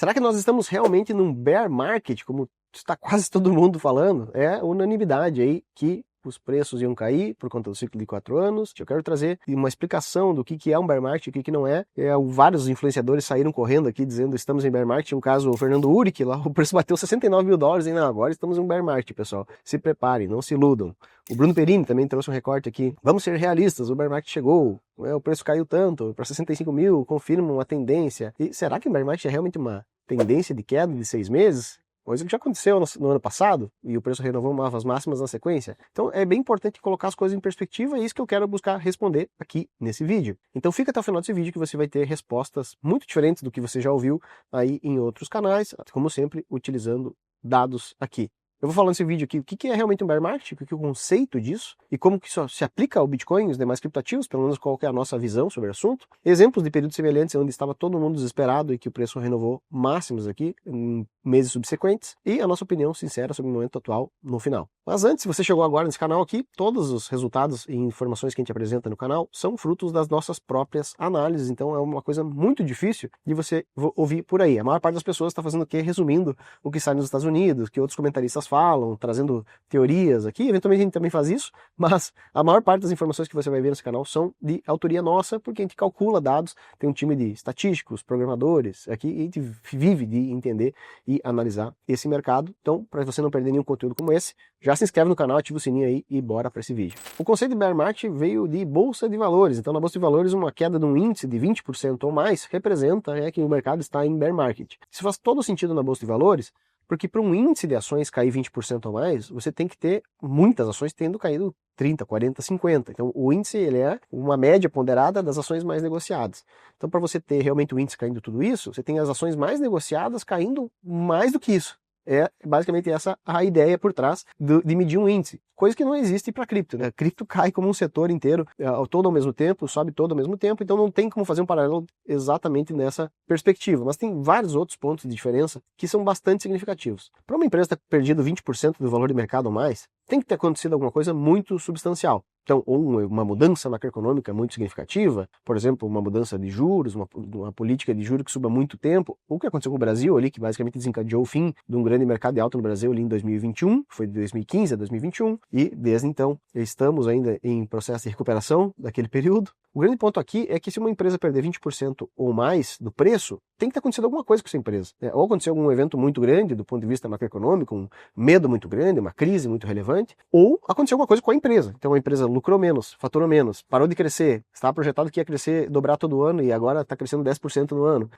Será que nós estamos realmente num bear market, como está quase todo mundo falando? É unanimidade aí que os preços iam cair por conta do ciclo de 4 anos. Eu quero trazer uma explicação do que é um bear market e o que não é. Vários influenciadores saíram correndo aqui dizendo estamos em bear market. Um caso, o Fernando Uric, lá o preço bateu $69 mil e não, agora estamos em um bear market, pessoal. Se preparem, não se iludam. O Bruno Perini também trouxe um recorte aqui. Vamos ser realistas, o bear market chegou, o preço caiu tanto, para 65 mil, confirma uma tendência. E será que o bear market é realmente uma tendência de queda de 6 meses? Coisa que já aconteceu no ano passado, e o preço renovou novas máximas na sequência. Então é bem importante colocar as coisas em perspectiva, e é isso que eu quero buscar responder aqui nesse vídeo. Então fica até o final desse vídeo que você vai ter respostas muito diferentes do que você já ouviu aí em outros canais, como sempre, utilizando dados aqui. Eu vou falar nesse vídeo aqui o que é realmente um bear market, o que é o conceito disso, e como que isso se aplica ao Bitcoin e os demais criptoativos, pelo menos qual que é a nossa visão sobre o assunto. Exemplos de períodos semelhantes onde estava todo mundo desesperado e que o preço renovou máximos aqui em meses subsequentes, e a nossa opinião sincera sobre o momento atual no final. Mas antes, se você chegou agora nesse canal aqui, todos os resultados e informações que a gente apresenta no canal são frutos das nossas próprias análises, então é uma coisa muito difícil de você ouvir por aí. A maior parte das pessoas está fazendo o quê? Resumindo o que sai nos Estados Unidos, que outros comentaristas falam, trazendo teorias aqui. Eventualmente a gente também faz isso, mas a maior parte das informações que você vai ver nesse canal são de autoria nossa, porque a gente calcula dados, tem um time de estatísticos, programadores aqui, e a gente vive de entender e analisar esse mercado. Então, para você não perder nenhum conteúdo como esse, já se inscreve no canal, ativa o sininho aí e bora para esse vídeo. O conceito de bear market veio de bolsa de valores. Então, na bolsa de valores, uma queda de um índice de 20% ou mais representa que o mercado está em bear market. Isso faz todo sentido na bolsa de valores, porque para um índice de ações cair 20% ou mais, você tem que ter muitas ações tendo caído 30, 40, 50. Então o índice ele é uma média ponderada das ações mais negociadas. Então para você ter realmente o índice caindo tudo isso, você tem as ações mais negociadas caindo mais do que isso. É basicamente essa a ideia por trás de medir um índice. Coisa que não existe para cripto, né? Cripto cai como um setor inteiro, todo ao mesmo tempo, sobe todo ao mesmo tempo, então não tem como fazer um paralelo exatamente nessa perspectiva. Mas tem vários outros pontos de diferença que são bastante significativos. Para uma empresa ter perdido 20% do valor de mercado ou mais, tem que ter acontecido alguma coisa muito substancial. Então, ou uma mudança macroeconômica muito significativa, por exemplo, uma mudança de juros, uma política de juros que suba muito tempo, ou o que aconteceu com o Brasil ali, que basicamente desencadeou o fim de um grande mercado de alta no Brasil ali em 2021, foi de 2015 a 2021, e desde então estamos ainda em processo de recuperação daquele período. O grande ponto aqui é que se uma empresa perder 20% ou mais do preço, tem que ter acontecido alguma coisa com essa empresa. Ou aconteceu algum evento muito grande do ponto de vista macroeconômico, um medo muito grande, uma crise muito relevante, ou aconteceu alguma coisa com a empresa. Então a empresa lucrou menos, faturou menos, parou de crescer, estava projetado que ia crescer, dobrar todo ano e agora está crescendo 10% no ano,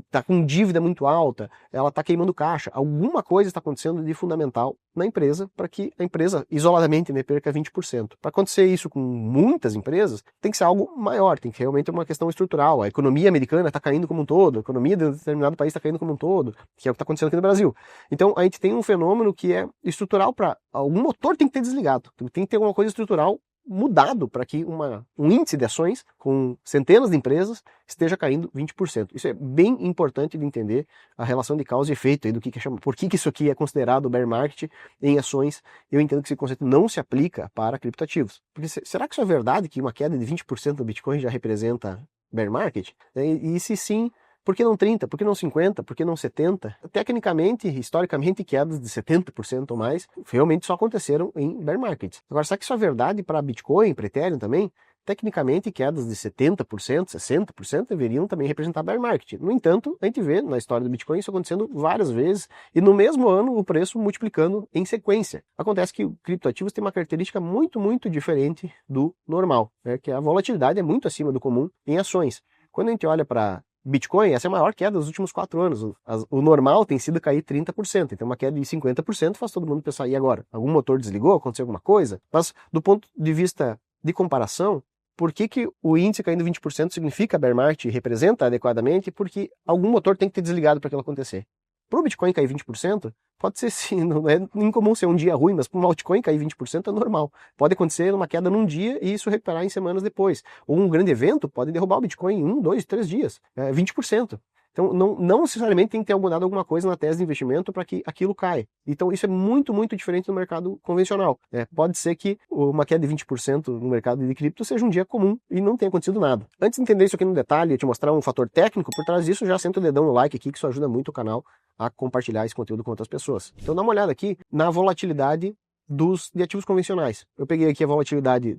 está com dívida muito alta, ela está queimando caixa. Alguma coisa está acontecendo de fundamental na empresa para que a empresa isoladamente perca 20%. Para acontecer isso com muitas empresas, tem que ser algo maior, tem que realmente uma questão estrutural. A economia americana está caindo como um todo, a economia de um determinado país está caindo como um todo, que é o que está acontecendo aqui no Brasil. Então a gente tem um fenômeno que é estrutural, para algum motor tem que ter desligado, tem que ter alguma coisa estrutural mudado para que um índice de ações com centenas de empresas esteja caindo 20%. Isso é bem importante de entender a relação de causa e efeito aí do que chama, por que isso aqui é considerado bear market em ações. Eu entendo que esse conceito não se aplica para criptoativos. Porque será que isso é verdade, que uma queda de 20% do Bitcoin já representa bear market? E se sim, por que não 30%? Por que não 50%? Por que não 70%? Tecnicamente, historicamente, quedas de 70% ou mais realmente só aconteceram em bear markets. Agora, será que isso é verdade para Bitcoin, para Ethereum também? Tecnicamente, quedas de 70%, 60% deveriam também representar bear market. No entanto, a gente vê na história do Bitcoin isso acontecendo várias vezes e no mesmo ano o preço multiplicando em sequência. Acontece que criptoativos têm uma característica muito, muito diferente do normal, que a volatilidade é muito acima do comum em ações. Quando a gente olha para Bitcoin, essa é a maior queda dos últimos 4 anos. O normal tem sido cair 30%. Então uma queda de 50% faz todo mundo pensar, e agora? Algum motor desligou? Aconteceu alguma coisa? Mas do ponto de vista de comparação, por que o índice caindo 20% significa bear market e representa adequadamente? Porque algum motor tem que ter desligado para aquilo acontecer. Para o Bitcoin cair 20%, pode ser sim, não é incomum ser um dia ruim, mas para um altcoin cair 20% é normal. Pode acontecer uma queda num dia e isso recuperar em semanas depois. Ou um grande evento pode derrubar o Bitcoin em 1, 2, 3 dias, 20%. Então, não necessariamente tem que ter alguma coisa na tese de investimento para que aquilo caia. Então, isso é muito, muito diferente do mercado convencional. Pode ser que uma queda de 20% no mercado de cripto seja um dia comum e não tenha acontecido nada. Antes de entender isso aqui no detalhe e te mostrar um fator técnico por trás disso, já senta o dedão no like aqui, que isso ajuda muito o canal a compartilhar esse conteúdo com outras pessoas. Então, dá uma olhada aqui na volatilidade de ativos convencionais. Eu peguei aqui a volatilidade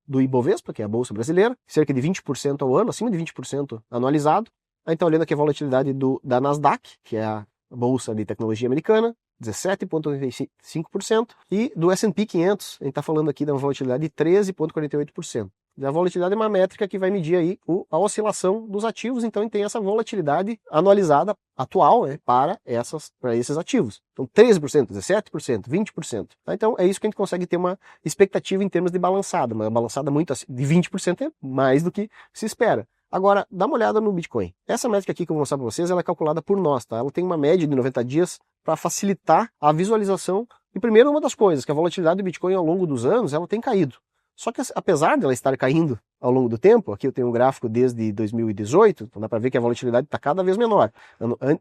do Ibovespa, que é a Bolsa Brasileira, cerca de 20% ao ano, acima de 20% anualizado. Aí então olhando aqui a volatilidade da Nasdaq, que é a Bolsa de Tecnologia Americana, 17,85%, e do S&P 500, a gente está falando aqui da volatilidade de 13,48%. A volatilidade é uma métrica que vai medir aí a oscilação dos ativos, então a gente tem essa volatilidade anualizada atual, né, para esses ativos. Então 13%, 17%, 20%. Tá? Então é isso que a gente consegue ter uma expectativa em termos de balançada. Uma balançada muito de 20% é mais do que se espera. Agora, dá uma olhada no Bitcoin. Essa métrica aqui que eu vou mostrar para vocês, ela é calculada por nós, tá? Ela tem uma média de 90 dias para facilitar a visualização. E primeiro, uma das coisas, que a volatilidade do Bitcoin ao longo dos anos, ela tem caído. Só que apesar dela estar caindo ao longo do tempo, aqui eu tenho um gráfico desde 2018, então dá para ver que a volatilidade está cada vez menor.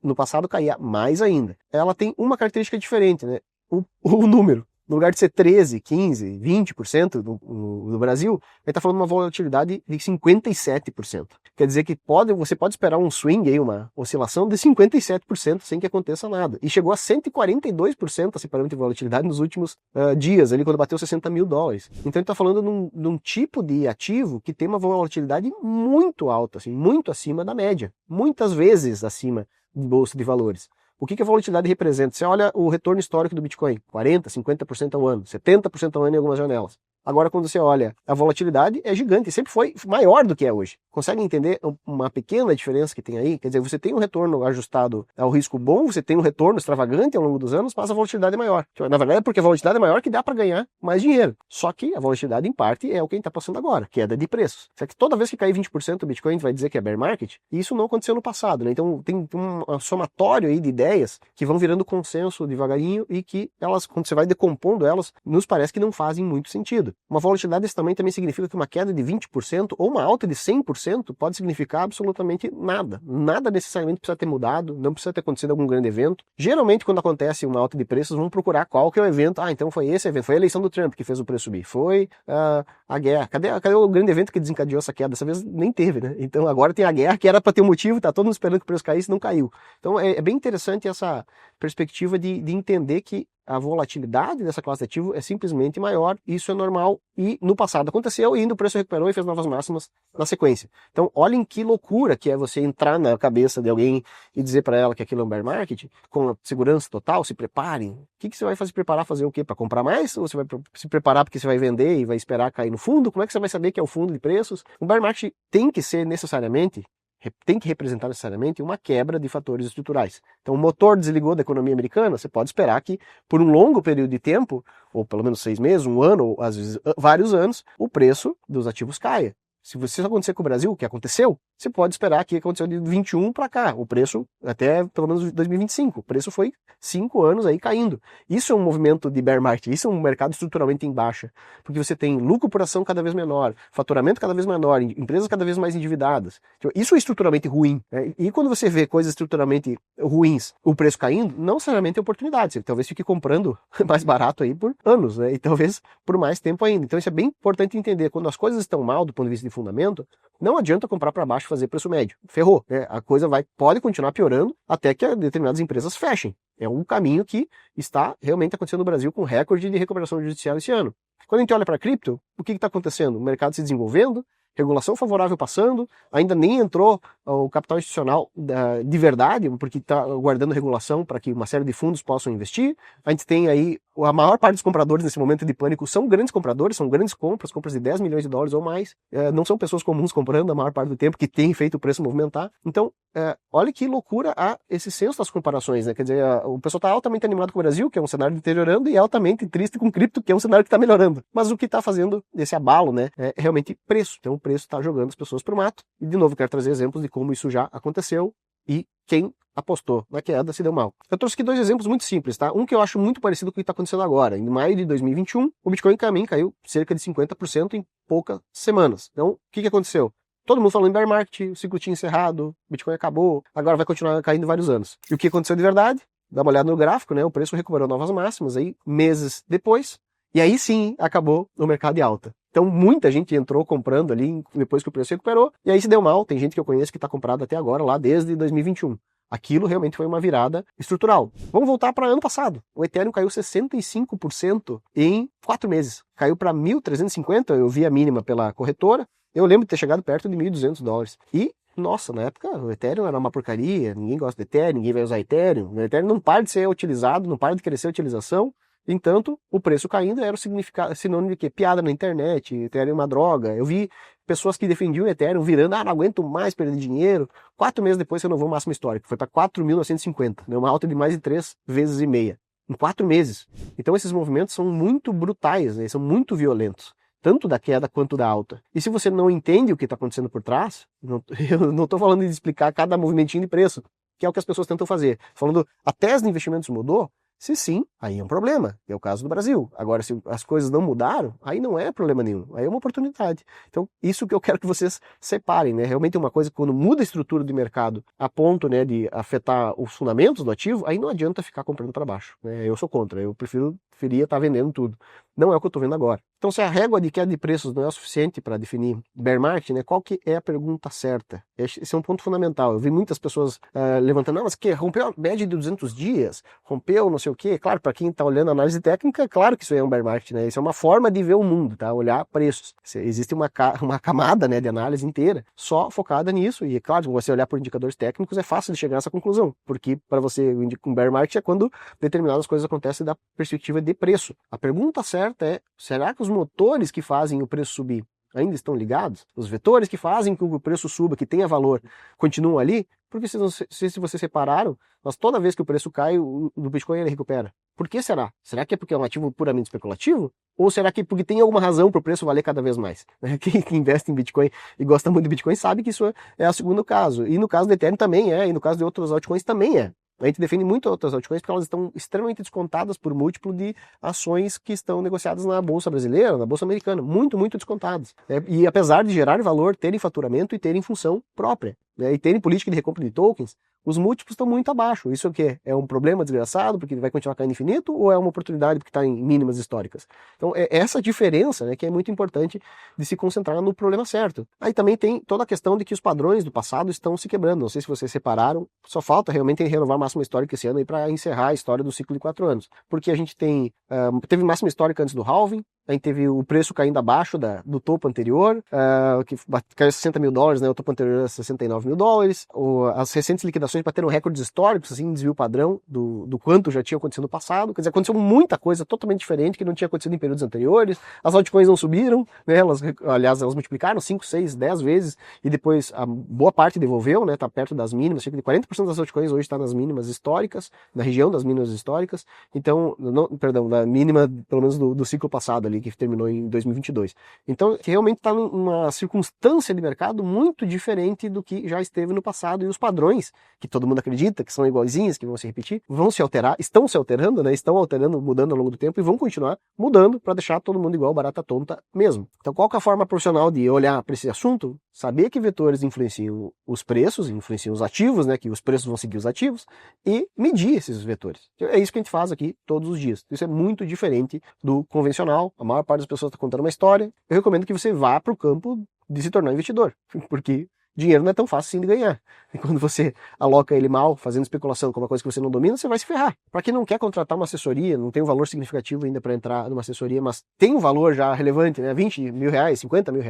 No passado caía mais ainda. Ela tem uma característica diferente, né? O número. No lugar de ser 13, 15, 20% no Brasil, a gente está falando de uma volatilidade de 57%. Quer dizer que você pode esperar um swing, aí, uma oscilação de 57% sem que aconteça nada. E chegou a 142% esse parâmetro de volatilidade nos últimos dias, ali quando bateu 60 mil dólares. Então a gente está falando de um tipo de ativo que tem uma volatilidade muito alta, assim, muito acima da média. Muitas vezes acima de bolsa de valores. O que a volatilidade representa? Você olha o retorno histórico do Bitcoin, 40%, 50% ao ano, 70% ao ano em algumas janelas. Agora, quando você olha, a volatilidade é gigante, sempre foi maior do que é hoje. Consegue entender uma pequena diferença que tem aí? Quer dizer, você tem um retorno ajustado ao risco bom, você tem um retorno extravagante ao longo dos anos, mas a volatilidade é maior. Na verdade, é porque a volatilidade é maior que dá para ganhar mais dinheiro. Só que a volatilidade, em parte, é o que a gente está passando agora, queda de preços. Só que toda vez que cair 20% o Bitcoin, a gente vai dizer que é bear market, e isso não aconteceu no passado, né? Então, tem um somatório aí de ideias que vão virando consenso devagarinho e que elas, quando você vai decompondo elas, nos parece que não fazem muito sentido. Uma volatilidade desse tamanho também significa que uma queda de 20% ou uma alta de 100% pode significar absolutamente nada. Nada necessariamente precisa ter mudado, não precisa ter acontecido algum grande evento. Geralmente, quando acontece uma alta de preços, vão procurar qual que é o evento. Então foi esse evento, foi a eleição do Trump que fez o preço subir, foi a guerra. Cadê o grande evento que desencadeou essa queda? Dessa vez nem teve, né? Então agora tem a guerra, que era para ter um motivo, tá todo mundo esperando que o preço caísse, não caiu. Então é bem interessante essa perspectiva de entender que a volatilidade dessa classe de ativo é simplesmente maior, isso é normal, e no passado aconteceu, e ainda o preço recuperou e fez novas máximas na sequência. Então, olhem que loucura que é você entrar na cabeça de alguém e dizer para ela que aquilo é um bear market, com segurança total, se preparem. O que você vai fazer? Preparar fazer o quê? Para comprar mais? Ou você vai se preparar porque você vai vender e vai esperar cair no fundo? Como é que você vai saber que é o fundo de preços? O bear market tem que ser necessariamente, tem que representar necessariamente uma quebra de fatores estruturais. Então o motor desligou da economia americana, você pode esperar que por um longo período de tempo, ou pelo menos 6 meses, um ano, ou às vezes vários anos, o preço dos ativos caia. Se isso acontecer com o Brasil, o que aconteceu, você pode esperar que aconteceu de 21 para cá, o preço até pelo menos 2025, o preço foi 5 anos aí caindo. Isso é um movimento de bear market, isso é um mercado estruturalmente em baixa, porque você tem lucro por ação cada vez menor, faturamento cada vez menor, empresas cada vez mais endividadas. Isso é estruturalmente ruim, né? E quando você vê coisas estruturalmente ruins, o preço caindo, não necessariamente é oportunidade, você talvez fique comprando mais barato aí por anos, né? E talvez por mais tempo ainda. Então isso é bem importante entender, quando as coisas estão mal do ponto de vista de fundamento, não adianta comprar para baixo e fazer preço médio. Ferrou, né? A coisa pode continuar piorando até que determinadas empresas fechem. É um caminho que está realmente acontecendo no Brasil com recorde de recuperação judicial esse ano. Quando a gente olha para cripto, o que está acontecendo? O mercado se desenvolvendo, regulação favorável passando, ainda nem entrou o capital institucional de verdade, porque está guardando regulação para que uma série de fundos possam investir. A gente tem aí, a maior parte dos compradores nesse momento de pânico são grandes compradores, são grandes compras de 10 milhões de dólares ou mais. Não são pessoas comuns comprando a maior parte do tempo, que tem feito o preço movimentar. Então, olha que loucura esse senso das comparações, né? Quer dizer, o pessoal está altamente animado com o Brasil, que é um cenário deteriorando, e altamente triste com o cripto, que é um cenário que está melhorando. Mas o que está fazendo esse abalo, né, é realmente preço. Então, o preço está jogando as pessoas para o mato. E, de novo, quero trazer exemplos de como isso já aconteceu e quem apostou na queda se deu mal. Eu trouxe aqui 2 exemplos muito simples, tá? Um que eu acho muito parecido com o que está acontecendo agora. Em maio de 2021, o Bitcoin também caiu cerca de 50% em poucas semanas. Então, o que aconteceu? todo mundo falando em bear market, o ciclo tinha encerrado, o Bitcoin acabou, agora vai continuar caindo vários anos. E o que aconteceu de verdade? Dá uma olhada no gráfico, né? O preço recuperou novas máximas aí meses depois, e aí sim acabou o mercado de alta. Então muita gente entrou comprando ali depois que o preço recuperou, e aí se deu mal. Tem gente que eu conheço que está comprado até agora, lá desde 2021. Aquilo realmente foi uma virada estrutural. Vamos voltar para ano passado. O Ethereum caiu 65% em 4 meses. Caiu para 1.350, eu vi a mínima pela corretora. Eu lembro de ter chegado perto de $1.200. E, nossa, na época o Ethereum era uma porcaria, ninguém gosta de Ethereum, ninguém vai usar Ethereum. O Ethereum não para de ser utilizado, não para de crescer a utilização. Entanto, o preço caindo era o sinônimo de quê? Piada na internet, Ethereum é uma droga. Eu vi pessoas que defendiam o Ethereum virando, não aguento mais perder dinheiro. 4 meses depois você renovou o máximo histórico, foi para 4.950, né? Uma alta de mais de 3,5 vezes. Em 4 meses. Então esses movimentos são muito brutais, né? São muito violentos. Tanto da queda quanto da alta. E se você não entende o que está acontecendo por trás, eu não estou falando de explicar cada movimentinho de preço, que é o que as pessoas tentam fazer. Falando, a tese de investimentos mudou? Se sim, aí é um problema, é o caso do Brasil. Agora, se as coisas não mudaram, aí não é problema nenhum, aí é uma oportunidade. Então, isso que eu quero que vocês separem, né? Realmente é uma coisa que quando muda a estrutura do mercado a ponto, né, de afetar os fundamentos do ativo, aí não adianta ficar comprando para baixo, né? Eu sou contra, eu preferia estar vendendo tudo. Não é o que eu estou vendo agora. Então, se a régua de queda de preços não é o suficiente para definir bear market, né, qual que é a pergunta certa? Esse é um ponto fundamental. Eu vi muitas pessoas levantando, mas que rompeu a média de 200 dias, rompeu não sei o quê. Claro, para quem está olhando a análise técnica, claro que isso é um bear market, né? Isso é uma forma de ver o mundo, tá? Olhar preços. Existe uma camada, né, de análise inteira só focada nisso. E, claro, se você olhar por indicadores técnicos, é fácil de chegar a essa conclusão. Porque, para você, um bear market é quando determinadas coisas acontecem da perspectiva de preço. A pergunta certa é, será que os motores que fazem o preço subir ainda estão ligados? Os vetores que fazem com que o preço suba, que tenha valor, continuam ali? Porque se vocês separaram, mas toda vez que o preço cai, o Bitcoin ele recupera. Por que será? Será que é porque é um ativo puramente especulativo? Ou será que porque tem alguma razão para o preço valer cada vez mais? Quem investe em Bitcoin e gosta muito de Bitcoin sabe que isso é o segundo caso. E no caso do Ethereum também é, e no caso de outros altcoins também é. A gente defende muito outras altcoins porque elas estão extremamente descontadas por múltiplo de ações que estão negociadas na Bolsa Brasileira, na Bolsa Americana. Muito, muito descontadas. E apesar de gerar valor, terem faturamento e terem função própria, né, e terem política de recompra de tokens, os múltiplos estão muito abaixo. Isso é o quê? É um problema desgraçado porque vai continuar caindo infinito ou é uma oportunidade porque está em mínimas históricas? Então é essa diferença, né, que é muito importante de se concentrar no problema certo. Aí também tem toda a questão de que os padrões do passado estão se quebrando. Não sei se vocês separaram, só falta realmente renovar máxima histórica esse ano para encerrar a história do ciclo de 4 anos. Porque a gente teve máxima histórica antes do halving, a gente teve o preço caindo abaixo do topo anterior, que caiu $60 mil, né? O topo anterior era $69 mil. As recentes liquidações bateram recordes históricos, assim, desvio padrão do quanto já tinha acontecido no passado. Quer dizer, aconteceu muita coisa totalmente diferente que não tinha acontecido em períodos anteriores. As altcoins não subiram, né? Aliás, elas multiplicaram 5, 6, 10 vezes e depois a boa parte devolveu, né? Tá perto das mínimas, cerca de 40% das altcoins hoje está nas mínimas históricas, na região das mínimas históricas. Então, da mínima, pelo menos do ciclo passado ali, que terminou em 2022. Então, realmente está numa circunstância de mercado muito diferente do que já esteve no passado, e os padrões, que todo mundo acredita que são iguaizinhos, que vão se repetir, vão se alterar, estão se alterando, né? Estão alterando, mudando ao longo do tempo e vão continuar mudando para deixar todo mundo igual barata tonta mesmo. Então, qual que é a forma profissional de olhar para esse assunto? Saber que vetores influenciam os preços, influenciam os ativos, né? Que os preços vão seguir os ativos, e medir esses vetores. É isso que a gente faz aqui todos os dias. Isso é muito diferente do convencional. A maior parte das pessoas está contando uma história. Eu recomendo que você vá para o campo de se tornar investidor, porque dinheiro não é tão fácil assim de ganhar. E quando você aloca ele mal, fazendo especulação com uma coisa que você não domina, você vai se ferrar. Para quem não quer contratar uma assessoria, não tem um valor significativo ainda para entrar numa assessoria, mas tem um valor já relevante, né? R$20 mil, R$50 mil,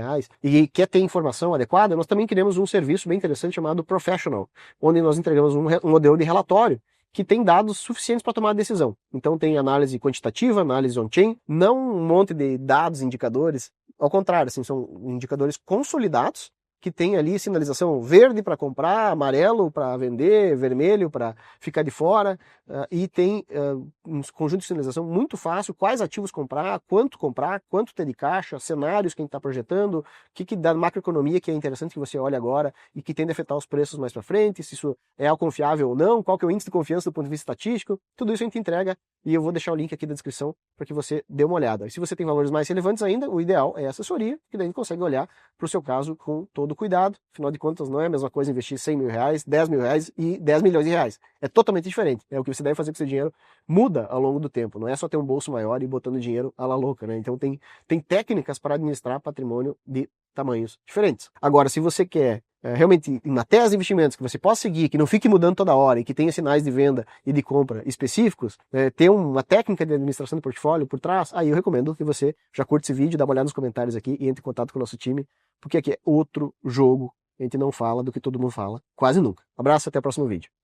e quer ter informação adequada, nós também queremos um serviço bem interessante chamado Professional, onde nós entregamos um modelo de relatório que tem dados suficientes para tomar a decisão. Então tem análise quantitativa, análise on-chain, não um monte de dados, indicadores. Ao contrário, assim, são indicadores consolidados, que tem ali sinalização verde para comprar, amarelo para vender, vermelho para ficar de fora, e tem um conjunto de sinalização muito fácil, quais ativos comprar, quanto ter de caixa, cenários que a gente está projetando, o que da macroeconomia que é interessante que você olhe agora e que tende a afetar os preços mais para frente, se isso é algo confiável ou não, qual que é o índice de confiança do ponto de vista estatístico, tudo isso a gente entrega e eu vou deixar o link aqui na descrição para que você dê uma olhada. E se você tem valores mais relevantes ainda, o ideal é a assessoria, que daí a gente consegue olhar para o seu caso com todo todo o cuidado, afinal de contas não é a mesma coisa investir 100 mil reais, 10 mil reais e 10 milhões de reais. É totalmente diferente. O que você deve fazer com seu dinheiro muda ao longo do tempo, não é só ter um bolso maior e botando dinheiro à la louca, né? Então tem técnicas para administrar patrimônio de tamanhos diferentes. Agora, se você quer realmente em matérias de investimentos que você possa seguir, que não fique mudando toda hora e que tenha sinais de venda e de compra específicos, ter uma técnica de administração de portfólio por trás, aí eu recomendo que você já curte esse vídeo, dá uma olhada nos comentários aqui e entre em contato com o nosso time, porque aqui é outro jogo, a gente não fala do que todo mundo fala, quase nunca. Um abraço, até o próximo vídeo.